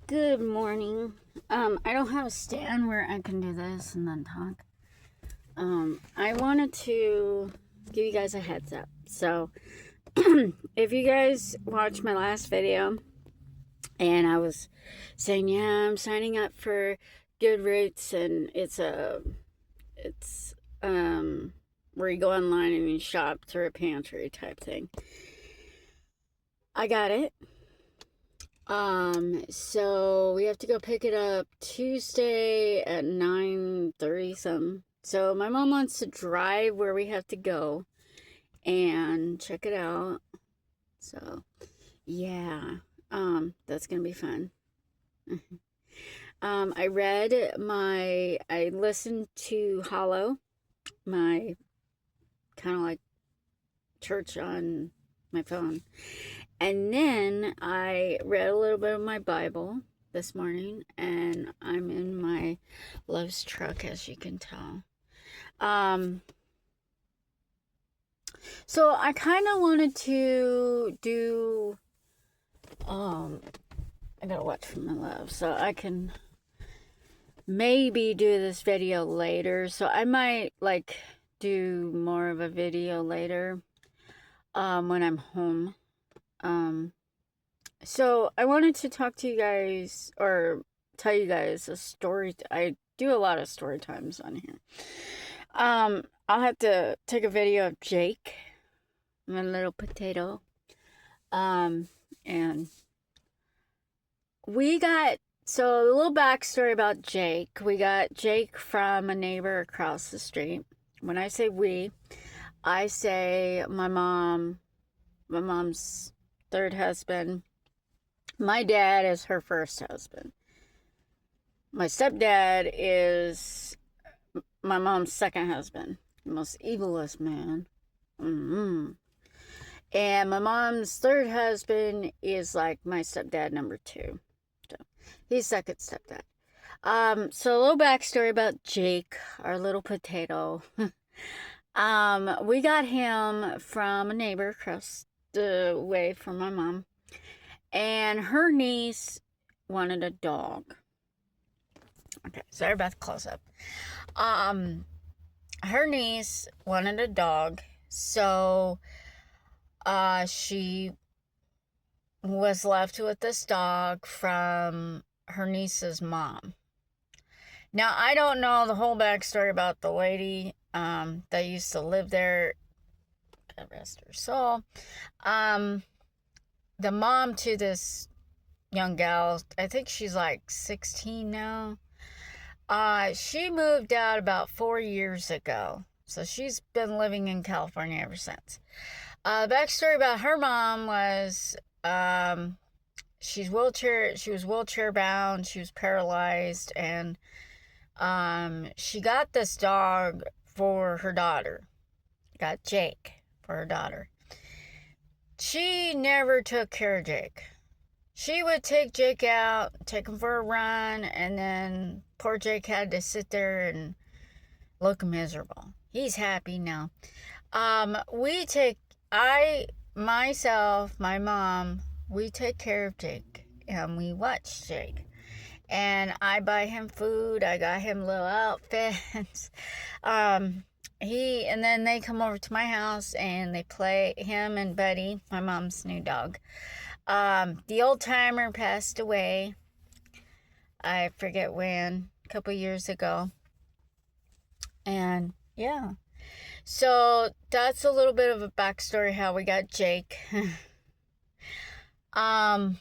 Good morning. I don't have a stand where I can do this and then talk. I wanted to give you guys a heads up. So, if you guys watched my last video and I was saying, yeah, I'm signing up for Goodreads, and it's where you go online and you shop through a pantry type thing. I got it. So we have to go pick it up Tuesday at 9:30 something. So my mom wants to drive where we have to go and check it out. So yeah, that's gonna be fun. I listened to Hollow, my kind of like church on my phone. And then I read a little bit of my Bible this morning, and I'm in my Love's truck, as you can tell. So I kind of wanted to do, I gotta watch for my love, so I can maybe do this video later. So I might do more of a video later, when I'm home. So I wanted to talk to you guys, or tell you guys a story. I do a lot of story times on here. I'll have to take a video of Jake, my little potato. And so a little backstory about Jake. We got Jake from a neighbor across the street. When I say we, I say my mom's third husband. My dad is her first husband. My stepdad is my mom's second husband. The most evilest man. And my mom's third husband is like my stepdad number 2. So he's second stepdad. So a little backstory about Jake, our little potato. We got him from a neighbor across the way from my mom. And her niece wanted a dog. Okay, sorry about the close up. Her niece wanted a dog, so she was left with this dog from her niece's mom. Now, I don't know the whole backstory about the lady that used to live there. God rest her soul. The mom to this young gal, I think she's like 16 now. She moved out about 4 years ago. So she's been living in California ever since. Backstory about her mom was, she was wheelchair bound, she was paralyzed, and she got this dog for her daughter. Got Jake for her daughter. She never took care of Jake. She would take Jake out, take him for a run, and then poor Jake had to sit there and look miserable. He's happy now. My mom, we take care of Jake, and we watch Jake. And I buy him food, I got him little outfits. And then they come over to my house and they play, him and Buddy, my mom's new dog. The old timer passed away. I forget when, a couple years ago. And yeah. So that's a little bit of a backstory how we got Jake. But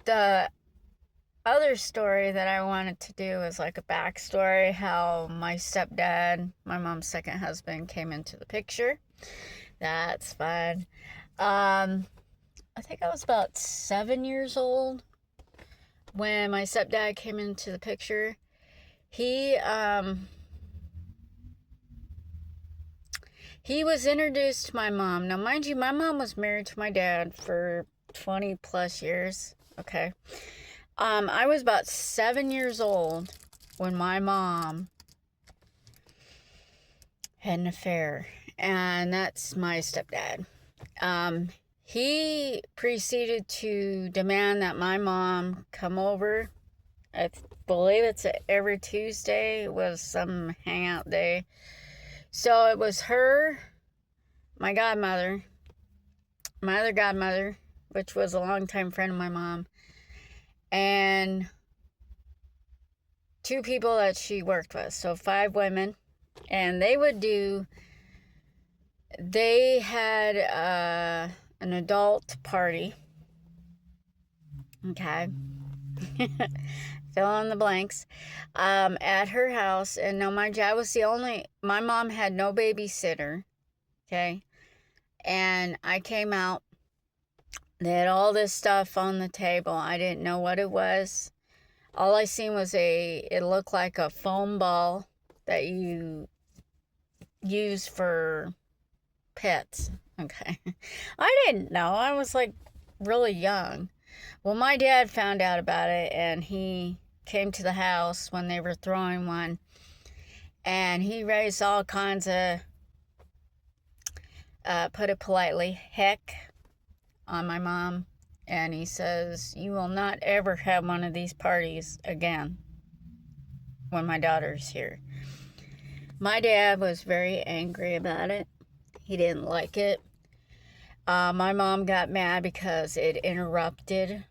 the other story that I wanted to do is like a backstory how my stepdad, my mom's second husband, came into the picture. That's fun. I think I was about 7 years old when my stepdad came into the picture. He was introduced to my mom. Now, mind you, my mom was married to my dad for 20 plus years. Okay. I was about 7 years old when my mom had an affair, and that's my stepdad. Um, he proceeded to demand that my mom come over. I believe it's every Tuesday was some hangout day. So it was her, my godmother, my other godmother, which was a longtime friend of my mom, and two people that she worked with. So 5 women. And they had an adult party. Okay. Fill in the blanks. At her house. And no, mind you, my mom had no babysitter. Okay. And I came out. They had all this stuff on the table. I didn't know what it was. All I seen was it looked like a foam ball that you use for pets. Okay. I didn't know. I was like really young. Well, my dad found out about it and he came to the house when they were throwing one and he raised all kinds of, put it politely, heck on my mom. And he says, "You will not ever have one of these parties again when my daughter's here." My dad was very angry about it. He didn't like it. My mom got mad because it interrupted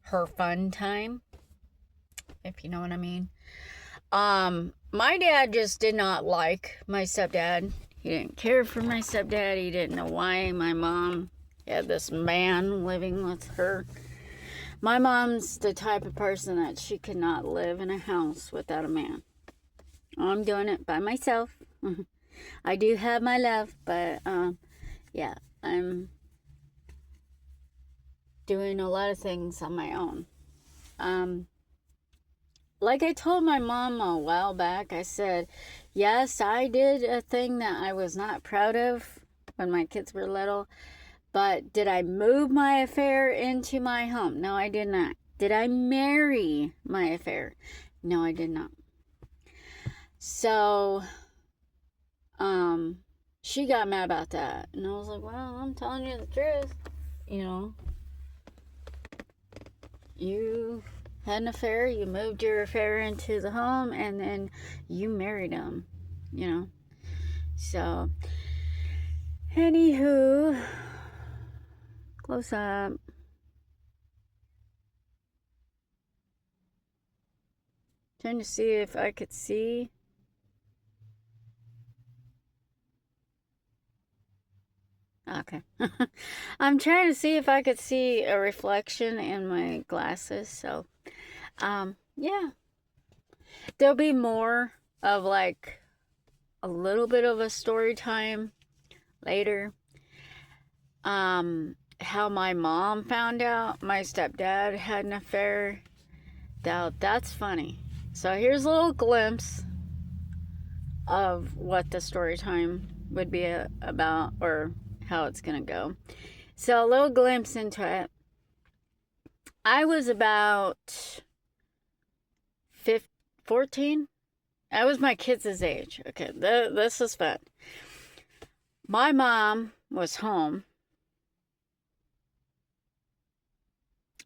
her fun time, if you know what I mean. My dad just did not like my stepdad. He didn't care for my stepdad. He didn't know why my mom had this man living with her. My mom's the type of person that she could not live in a house without a man. I'm doing it by myself. I do have my love, but yeah, I'm doing a lot of things on my own. Like I told my mom a while back, I said, yes, I did a thing that I was not proud of when my kids were little, but did I move my affair into my home? No, I did not. Did I marry my affair? No, I did not. So, she got mad about that. And I was like, well, I'm telling you the truth. You know, you had an affair, you moved your affair into the home, and then you married him, you know. So, anywho, close up. Trying to see if I could see. Okay. I'm trying to see if I could see a reflection in my glasses. So, yeah. There'll be more of like a little bit of a story time later. How my mom found out my stepdad had an affair. That's funny. So here's a little glimpse of what the story time would be about or how it's gonna go. So a little glimpse into it. I was about 14. I was my kids' age. Okay, this is fun. My mom was home,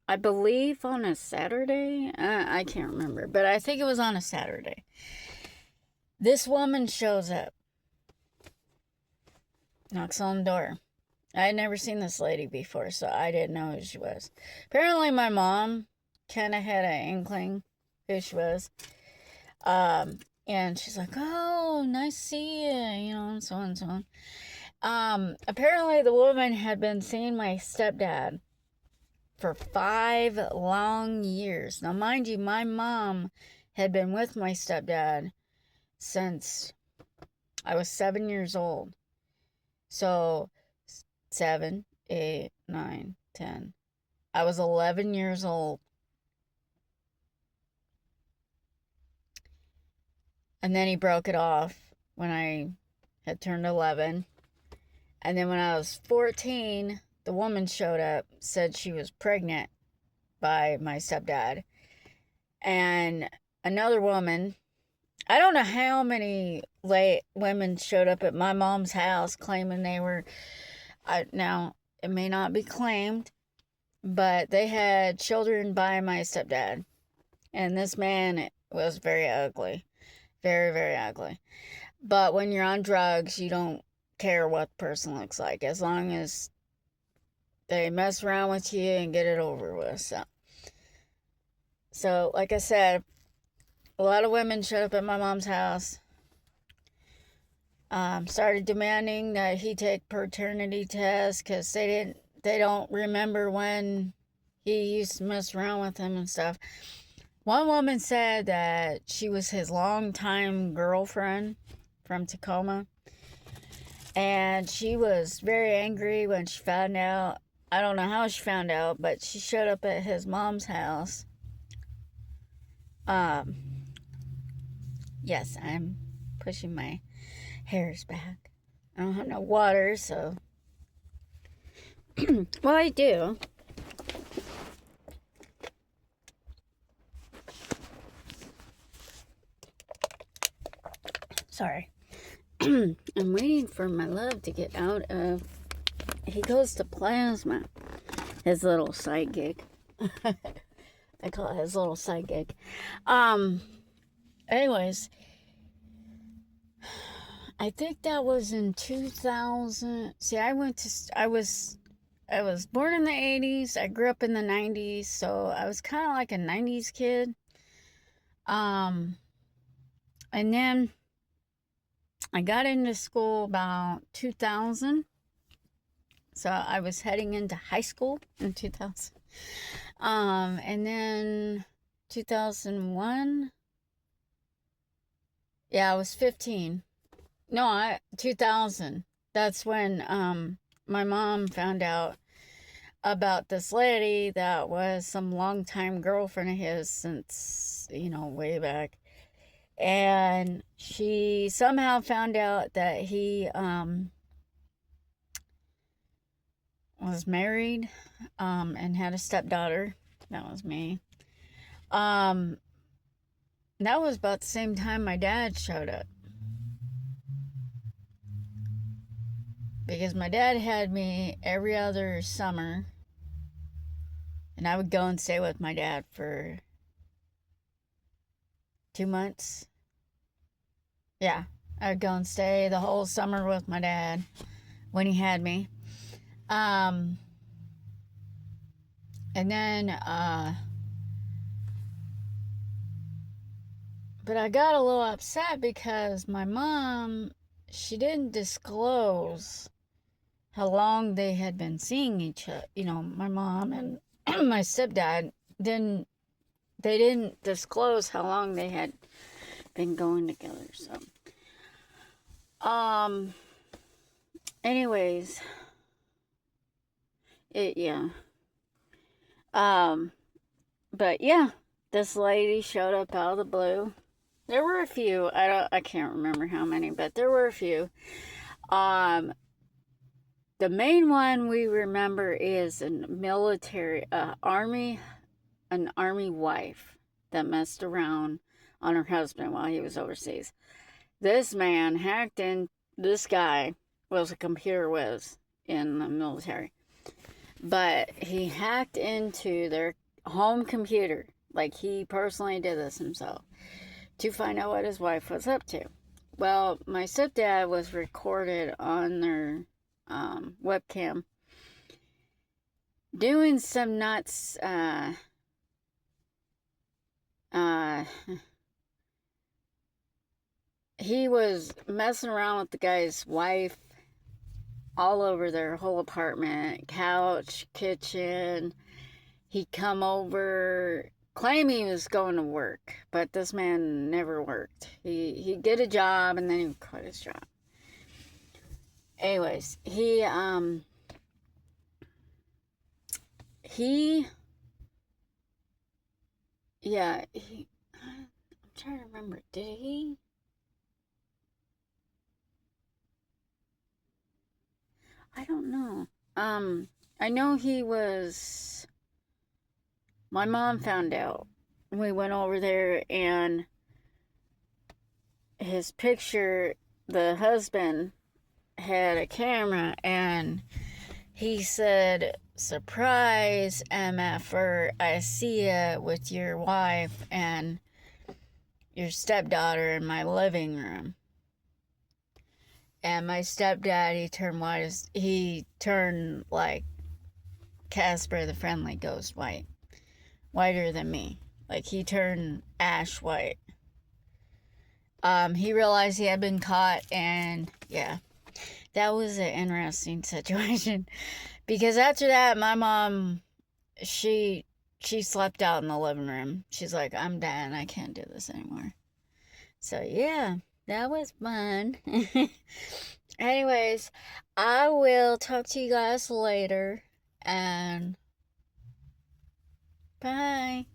I believe on a Saturday. I can't remember, but I think it was on a Saturday. This woman shows up, knocks on the door. I had never seen this lady before, so I didn't know who she was. Apparently, my mom kind of had an inkling who she was. And she's like, "Oh, nice to see you," you know, and so on and so on. Apparently, the woman had been seeing my stepdad for 5 long years. Now, mind you, my mom had been with my stepdad since I was 7 years old. So, 7, 8, 9, 10. I was 11 years old. And then he broke it off when I had turned 11. And then when I was 14, the woman showed up, said she was pregnant by my stepdad. And another woman, I don't know how many women showed up at my mom's house claiming they were Now, it may not be claimed, but they had children by my stepdad. And this man was very ugly. Very, very ugly. But when you're on drugs, you don't care what the person looks like as long as they mess around with you and get it over with. So like I said, a lot of women showed up at my mom's house, started demanding that he take paternity tests because they don't remember when he used to mess around with him and stuff. One woman said that she was his longtime girlfriend from Tacoma, and she was very angry when she found out. I don't know how she found out, but she showed up at his mom's house. Yes, I'm pushing my hairs back. I don't have no water, so. Well, I do. Sorry. I'm waiting for my love to get out of. He goes to Plasma, his little side gig. I call it his little side gig. Anyways, I think that was in 2000. See, I was born in the 80s. I grew up in the 90s, so I was kind of like a 90s kid. And then I got into school about 2000. So I was heading into high school in 2000. And then 2001. Yeah, I was 15. No, 2000. That's when my mom found out about this lady that was some longtime girlfriend of his since, way back. And she somehow found out that he was married and had a stepdaughter. That was me. That was about the same time my dad showed up. Because my dad had me every other summer. And I would go and stay with my dad for 2 months. Yeah, I would go and stay the whole summer with my dad when he had me. And then, but I got a little upset because my mom, she didn't disclose how long they had been seeing each other. My mom and my stepdad didn't disclose how long they had been going together. So, anyways, yeah. But yeah, this lady showed up out of the blue. There were a few. I can't remember how many, but there were a few. The main one we remember is an army wife that messed around on her husband while he was overseas. This man hacked in. This guy was a computer whiz in the military, but he hacked into their home computer, like he personally did this himself, to find out what his wife was up to. Well, my stepdad was recorded on their webcam doing some nuts he was messing around with the guy's wife all over their whole apartment, couch, kitchen. He'd come over, claim he was going to work, but this man never worked. He'd get a job and then he would quit his job. Anyways, I'm trying to remember, did he? I don't know. I know my mom found out. We went over there and his picture, the husband had a camera and he said, "Surprise, MFer, I see ya with your wife and your stepdaughter in my living room." And my stepdad, he turned white. He turned like Casper the Friendly Ghost white. Whiter than me. Like, he turned ash white. He realized he had been caught, and yeah, that was an interesting situation. Because after that, my mom, she slept out in the living room. She's like, "I'm done. I can't do this anymore." So yeah, that was fun. Anyways, I will talk to you guys later, and bye.